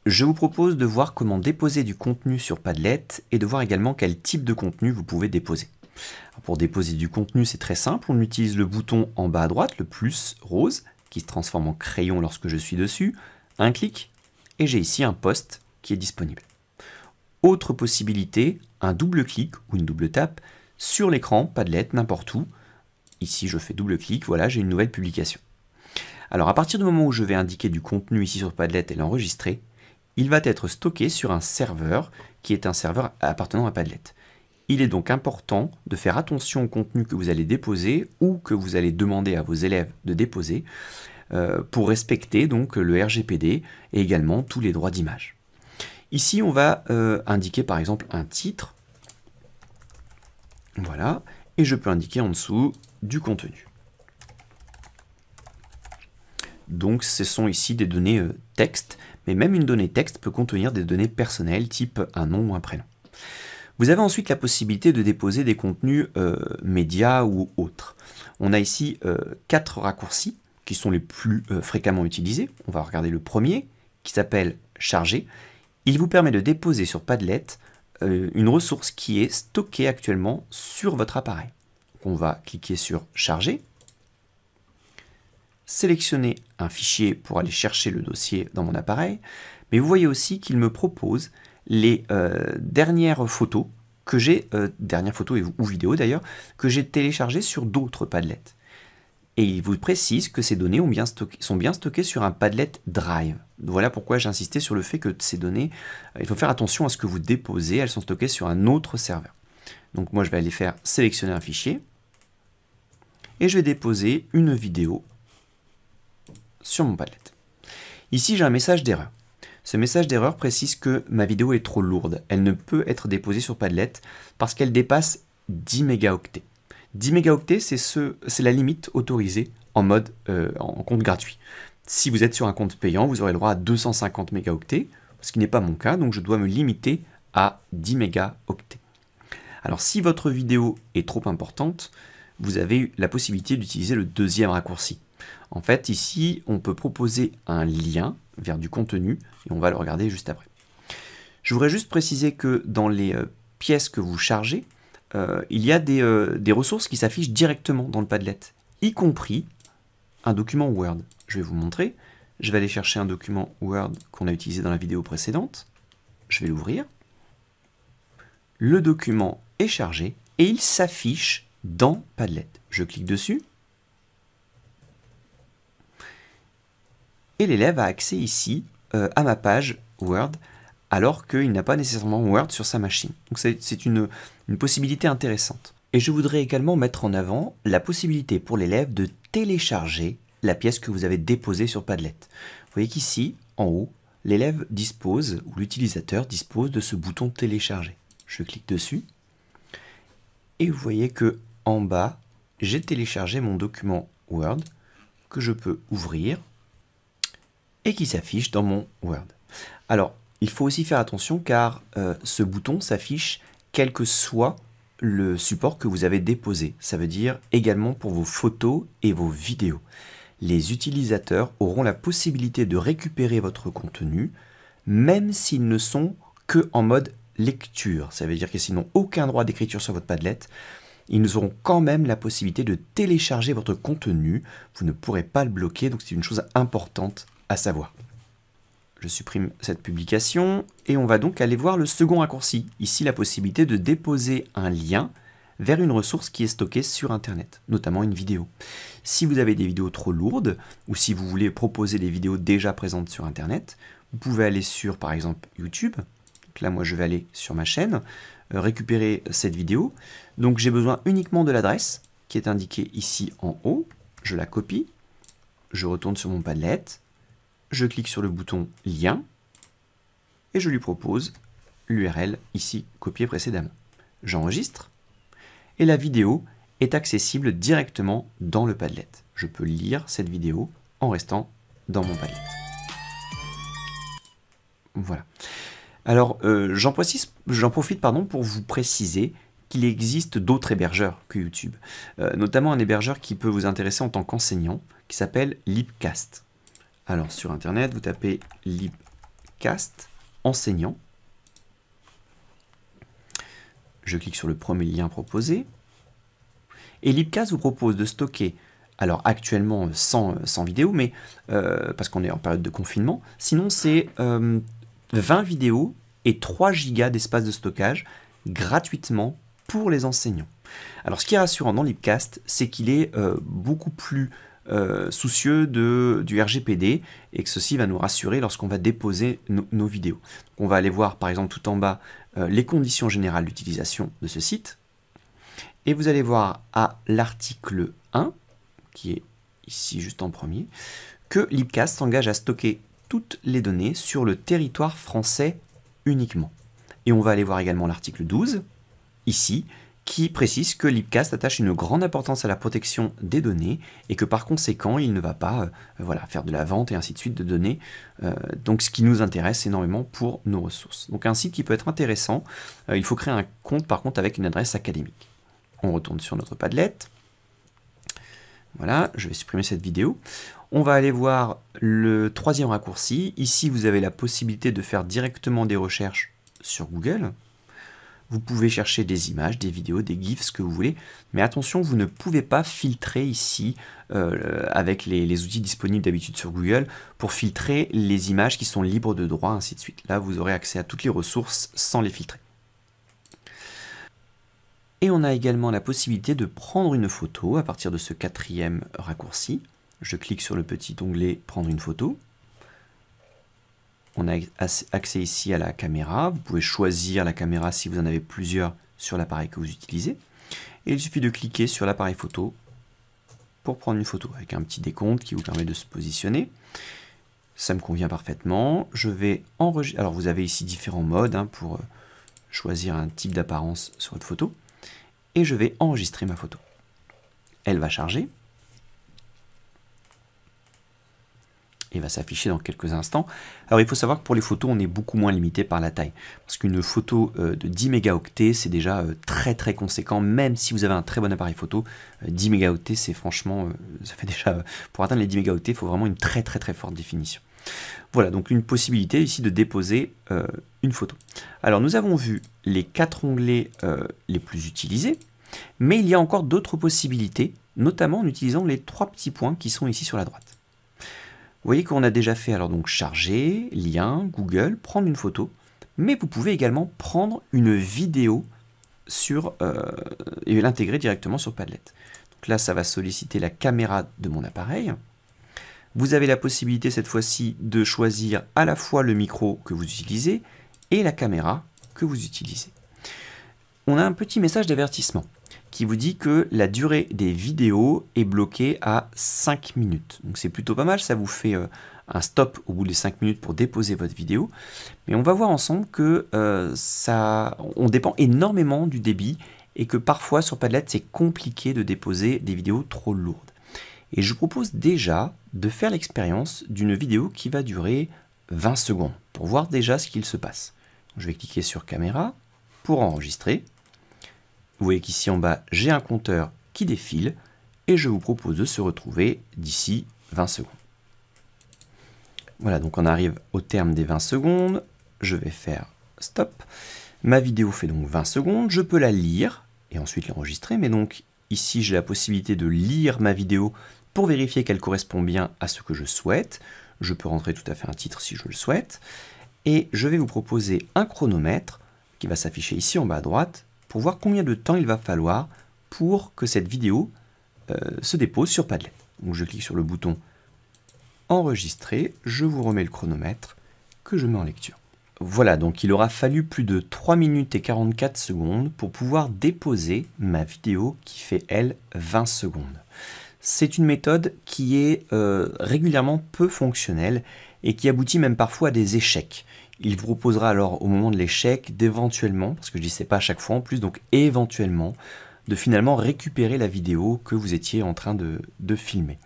je vous propose de voir comment déposer du contenu sur Padlet et de voir également quel type de contenu vous pouvez déposer. Alors pour déposer du contenu, c'est très simple. On utilise le bouton en bas à droite, le plus rose, qui se transforme en crayon lorsque je suis dessus. Un clic et j'ai ici un post qui est disponible. Autre possibilité, un double clic ou une double tape sur l'écran, Padlet, n'importe où. Ici, je fais double clic, voilà, j'ai une nouvelle publication. Alors, à partir du moment où je vais indiquer du contenu ici sur Padlet et l'enregistrer, il va être stocké sur un serveur qui est un serveur appartenant à Padlet. Il est donc important de faire attention au contenu que vous allez déposer ou que vous allez demander à vos élèves de déposer pour respecter donc le RGPD et également tous les droits d'image. Ici, on va indiquer par exemple un titre. Voilà, et je peux indiquer en dessous du contenu. Donc ce sont ici des données texte, mais même une donnée texte peut contenir des données personnelles type un nom ou un prénom. Vous avez ensuite la possibilité de déposer des contenus médias ou autres. On a ici 4 raccourcis qui sont les plus fréquemment utilisés. On va regarder le premier qui s'appelle charger. Il vous permet de déposer sur Padlet une ressource qui est stockée actuellement sur votre appareil. Donc on va cliquer sur charger, sélectionner un fichier pour aller chercher le dossier dans mon appareil, mais vous voyez aussi qu'il me propose les dernières photos que j'ai, dernières photos ou vidéos d'ailleurs, que j'ai téléchargées sur d'autres Padlet. Et il vous précise que ces données sont bien stockées sur un Padlet Drive. Voilà pourquoi j'insistais sur le fait que ces données, il faut faire attention à ce que vous déposez, elles sont stockées sur un autre serveur. Donc moi je vais aller faire sélectionner un fichier, et je vais déposer une vidéo sur mon Padlet. Ici j'ai un message d'erreur. Ce message d'erreur précise que ma vidéo est trop lourde. Elle ne peut être déposée sur Padlet parce qu'elle dépasse 10 mégaoctets. 10 mégaoctets, c'est la limite autorisée en mode en compte gratuit. Si vous êtes sur un compte payant, vous aurez le droit à 250 mégaoctets, ce qui n'est pas mon cas, donc je dois me limiter à 10 mégaoctets. Alors si votre vidéo est trop importante, vous avez la possibilité d'utiliser le deuxième raccourci. En fait, ici, on peut proposer un lien vers du contenu, et on va le regarder juste après. Je voudrais juste préciser que dans les pièces que vous chargez, il y a des ressources qui s'affichent directement dans le Padlet, y compris un document Word. Je vais vous montrer. Je vais aller chercher un document Word qu'on a utilisé dans la vidéo précédente. Je vais l'ouvrir. Le document est chargé et il s'affiche dans Padlet. Je clique dessus. Et l'élève a accès ici à ma page Word, alors qu'il n'a pas nécessairement Word sur sa machine. Donc c'est une possibilité intéressante. Et je voudrais également mettre en avant la possibilité pour l'élève de télécharger la pièce que vous avez déposée sur Padlet. Vous voyez qu'ici, en haut, l'élève dispose, ou l'utilisateur dispose de ce bouton télécharger. Je clique dessus, et vous voyez que en bas, j'ai téléchargé mon document Word, que je peux ouvrir, et qui s'affiche dans mon Word. Alors, il faut aussi faire attention car ce bouton s'affiche quel que soit le support que vous avez déposé. Ça veut dire également pour vos photos et vos vidéos. Les utilisateurs auront la possibilité de récupérer votre contenu, même s'ils ne sont que en mode lecture. Ça veut dire que s'ils n'ont aucun droit d'écriture sur votre Padlet, ils auront quand même la possibilité de télécharger votre contenu. Vous ne pourrez pas le bloquer, donc c'est une chose importante à savoir. Je supprime cette publication et on va donc aller voir le second raccourci. Ici, la possibilité de déposer un lien vers une ressource qui est stockée sur Internet, notamment une vidéo. Si vous avez des vidéos trop lourdes ou si vous voulez proposer des vidéos déjà présentes sur Internet, vous pouvez aller sur, par exemple, YouTube. Donc là, moi, je vais aller sur ma chaîne, récupérer cette vidéo. Donc, j'ai besoin uniquement de l'adresse qui est indiquée ici en haut. Je la copie, je retourne sur mon Padlet, je clique sur le bouton lien et je lui propose l'URL ici copiée précédemment. J'enregistre et la vidéo est accessible directement dans le Padlet. Je peux lire cette vidéo en restant dans mon Padlet. Voilà. Alors, j'en profite pour vous préciser qu'il existe d'autres hébergeurs que YouTube, notamment un hébergeur qui peut vous intéresser en tant qu'enseignant, qui s'appelle Libcast. Alors, sur Internet, vous tapez Libcast, Lipcast enseignant. Je clique sur le premier lien proposé. Et Lipcast vous propose de stocker, alors actuellement sans vidéo, mais parce qu'on est en période de confinement, sinon c'est 20 vidéos et 3 gigas d'espace de stockage gratuitement pour les enseignants. Alors ce qui est rassurant dans Lipcast, c'est qu'il est beaucoup plus soucieux du RGPD et que ceci va nous rassurer lorsqu'on va déposer nos vidéos. Donc on va aller voir par exemple tout en bas les conditions générales d'utilisation de ce site. Et vous allez voir à l'article 1, qui est ici juste en premier, que Lipcast s'engage à stocker toutes les données sur le territoire français uniquement. Et on va aller voir également l'article 12, ici, qui précise que Lipcast attache une grande importance à la protection des données et que par conséquent, il ne va pas faire de la vente et ainsi de suite de données. Donc ce qui nous intéresse énormément pour nos ressources. Donc un site qui peut être intéressant, il faut créer un compte par contre avec une adresse académique. On retourne sur notre Padlet. Voilà, je vais supprimer cette vidéo. On va aller voir le troisième raccourci. Ici, vous avez la possibilité de faire directement des recherches sur Google. Vous pouvez chercher des images, des vidéos, des GIFs, ce que vous voulez. Mais attention, vous ne pouvez pas filtrer ici avec les outils disponibles d'habitude sur Google pour filtrer les images qui sont libres de droit, ainsi de suite. Là, vous aurez accès à toutes les ressources sans les filtrer. Et on a également la possibilité de prendre une photo à partir de ce quatrième raccourci. Je clique sur le petit onglet « Prendre une photo ». On a accès ici à la caméra. Vous pouvez choisir la caméra si vous en avez plusieurs sur l'appareil que vous utilisez. Et il suffit de cliquer sur l'appareil photo pour prendre une photo avec un petit décompte qui vous permet de se positionner. Ça me convient parfaitement. Je vais enregistrer. Alors vous avez ici différents modes pour choisir un type d'apparence sur votre photo. Et je vais enregistrer ma photo. Elle va charger. Et va s'afficher dans quelques instants. Alors il faut savoir que pour les photos, on est beaucoup moins limité par la taille. Parce qu'une photo de 10 mégaoctets, c'est déjà très très conséquent. Même si vous avez un très bon appareil photo, 10 mégaoctets, c'est franchement, ça fait déjà, pour atteindre les 10 mégaoctets, il faut vraiment une très très très forte définition. Voilà, donc une possibilité ici de déposer une photo. Alors nous avons vu les 4 onglets les plus utilisés, mais il y a encore d'autres possibilités, notamment en utilisant les 3 petits points qui sont ici sur la droite. Vous voyez qu'on a déjà fait alors donc charger, lien, Google, prendre une photo, mais vous pouvez également prendre une vidéo et l'intégrer directement sur Padlet. Donc là, ça va solliciter la caméra de mon appareil. Vous avez la possibilité cette fois-ci de choisir à la fois le micro que vous utilisez et la caméra que vous utilisez. On a un petit message d'avertissement qui vous dit que la durée des vidéos est bloquée à 5 minutes. Donc c'est plutôt pas mal, ça vous fait un stop au bout des 5 minutes pour déposer votre vidéo. Mais on va voir ensemble que on dépend énormément du débit et que parfois sur Padlet c'est compliqué de déposer des vidéos trop lourdes. Et je vous propose déjà de faire l'expérience d'une vidéo qui va durer 20 secondes pour voir déjà ce qu'il se passe. Je vais cliquer sur caméra pour enregistrer. Vous voyez qu'ici en bas, j'ai un compteur qui défile et je vous propose de se retrouver d'ici 20 secondes. Voilà, donc on arrive au terme des 20 secondes. Je vais faire stop. Ma vidéo fait donc 20 secondes. Je peux la lire et ensuite l'enregistrer. Mais donc ici, j'ai la possibilité de lire ma vidéo pour vérifier qu'elle correspond bien à ce que je souhaite. Je peux rentrer tout à fait un titre si je le souhaite. Et je vais vous proposer un chronomètre qui va s'afficher ici en bas à droite pour voir combien de temps il va falloir pour que cette vidéo se dépose sur Padlet. Donc je clique sur le bouton enregistrer, je vous remets le chronomètre que je mets en lecture. Voilà, donc il aura fallu plus de 3 minutes et 44 secondes pour pouvoir déposer ma vidéo qui fait, elle, 20 secondes. C'est une méthode qui est régulièrement peu fonctionnelle et qui aboutit même parfois à des échecs. Il vous proposera alors au moment de l'échec d'éventuellement, parce que je dis c'est pas à chaque fois en plus, donc éventuellement, de finalement récupérer la vidéo que vous étiez en train de filmer.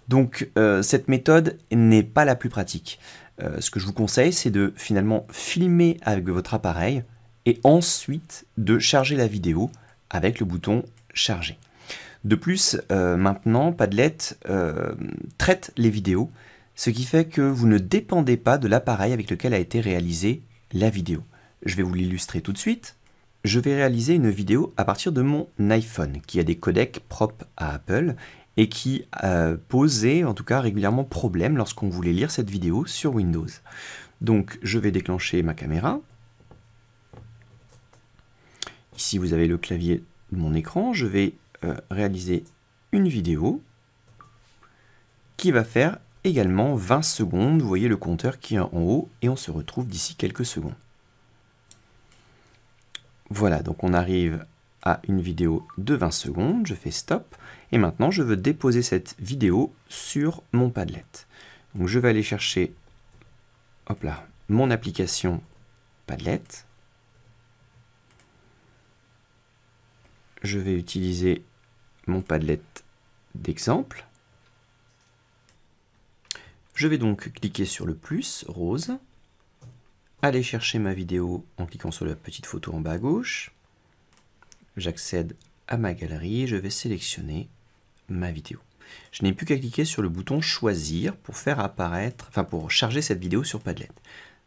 Donc cette méthode n'est pas la plus pratique. Ce que je vous conseille, c'est de finalement filmer avec votre appareil et ensuite de charger la vidéo avec le bouton charger. De plus, maintenant, Padlet traite les vidéos Ce qui fait que vous ne dépendez pas de l'appareil avec lequel a été réalisée la vidéo. Je vais vous l'illustrer tout de suite. Je vais réaliser une vidéo à partir de mon iPhone, qui a des codecs propres à Apple et qui posait en tout cas régulièrement problème lorsqu'on voulait lire cette vidéo sur Windows. Donc je vais déclencher ma caméra. Ici vous avez le clavier de mon écran. Je vais réaliser une vidéo qui va faire également 20 secondes. Vous voyez le compteur qui est en haut et on se retrouve d'ici quelques secondes. Voilà, donc on arrive à une vidéo de 20 secondes, je fais stop, et maintenant je veux déposer cette vidéo sur mon Padlet. Donc je vais aller chercher, hop là, mon application Padlet. Je vais utiliser mon Padlet d'exemple. Je vais donc cliquer sur le plus rose, aller chercher ma vidéo en cliquant sur la petite photo en bas à gauche. J'accède à ma galerie et je vais sélectionner ma vidéo. Je n'ai plus qu'à cliquer sur le bouton choisir pour faire apparaître, pour charger cette vidéo sur Padlet.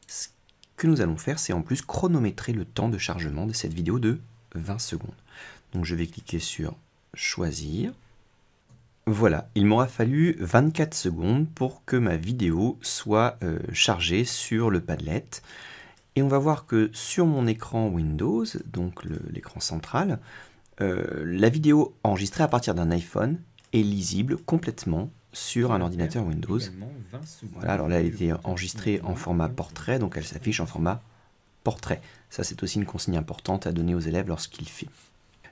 Ce que nous allons faire, c'est en plus chronométrer le temps de chargement de cette vidéo de 20 secondes. Donc je vais cliquer sur choisir. Voilà, il m'aura fallu 24 secondes pour que ma vidéo soit chargée sur le Padlet. Et on va voir que sur mon écran Windows, donc l'écran central, la vidéo enregistrée à partir d'un iPhone est lisible complètement sur un ordinateur Windows. Voilà, alors là elle a été enregistrée en format portrait, donc elle s'affiche en format portrait. Ça c'est aussi une consigne importante à donner aux élèves lorsqu'ils filment.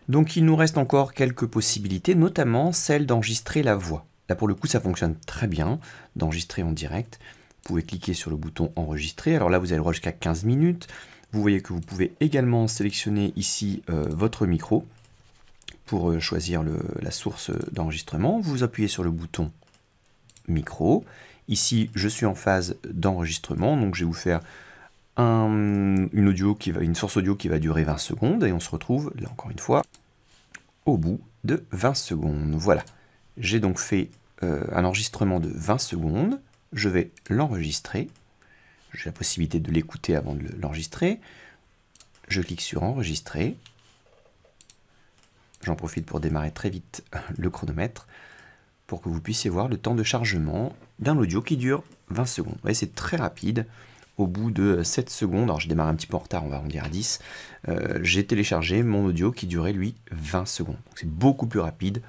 Donc il nous reste encore quelques possibilités, notamment celle d'enregistrer la voix. Là pour le coup ça fonctionne très bien, d'enregistrer en direct. Vous pouvez cliquer sur le bouton enregistrer, alors là vous avez le droit jusqu'à 15 minutes. Vous voyez que vous pouvez également sélectionner ici votre micro pour choisir la source d'enregistrement. Vous appuyez sur le bouton micro. Ici je suis en phase d'enregistrement, donc je vais vous faire une source audio qui va durer 20 secondes et on se retrouve, là encore une fois, au bout de 20 secondes. Voilà, j'ai donc fait un enregistrement de 20 secondes, je vais l'enregistrer, j'ai la possibilité de l'écouter avant de l'enregistrer, je clique sur enregistrer, j'en profite pour démarrer très vite le chronomètre pour que vous puissiez voir le temps de chargement d'un audio qui dure 20 secondes. Vous voyez, c'est très rapide. Au bout de 7 secondes, alors je démarre un petit peu en retard, on va arrondir à 10, j'ai téléchargé mon audio qui durait lui 20 secondes. C'est beaucoup plus rapide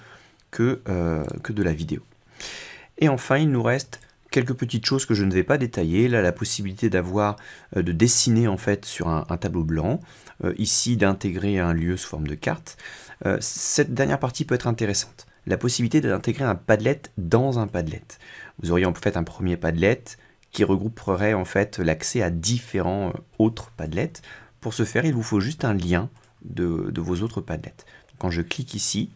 que de la vidéo. Et enfin, il nous reste quelques petites choses que je ne vais pas détailler. Là, la possibilité de dessiner en fait sur un tableau blanc. Ici, d'intégrer un lieu sous forme de carte. Cette dernière partie peut être intéressante. La possibilité d'intégrer un Padlet dans un Padlet. Vous auriez en fait un premier Padlet qui regrouperait en fait l'accès à différents autres Padlets. Pour ce faire, il vous faut juste un lien de vos autres Padlets. Quand je clique ici,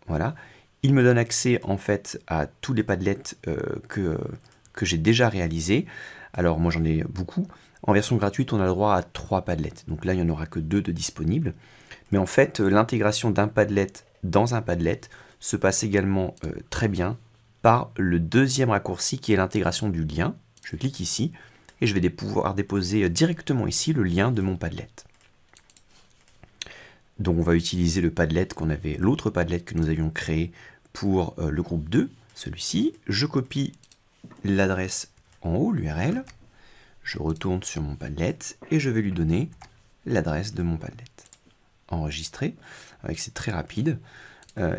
voilà, il me donne accès en fait à tous les Padlets que j'ai déjà réalisés. Alors moi j'en ai beaucoup. En version gratuite, on a le droit à 3 Padlets. Donc là, il n'y en aura que 2 de disponibles. Mais en fait, l'intégration d'un Padlet dans un Padlet se passe également très bien par le deuxième raccourci qui est l'intégration du lien. Je clique ici et je vais pouvoir déposer directement ici le lien de mon Padlet. Donc on va utiliser l'autre Padlet que nous avions créé pour le groupe 2, celui-ci. Je copie l'adresse en haut, l'URL. Je retourne sur mon Padlet et je vais lui donner l'adresse de mon Padlet. Enregistrer, c'est très rapide.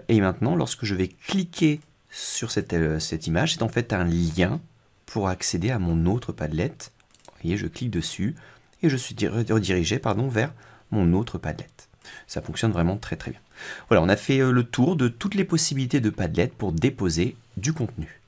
Et maintenant, lorsque je vais cliquer sur cette image, c'est en fait un lien pour accéder à mon autre Padlet. Vous voyez, je clique dessus et je suis redirigé vers mon autre Padlet. Ça fonctionne vraiment très très bien. Voilà, on a fait le tour de toutes les possibilités de Padlet pour déposer du contenu.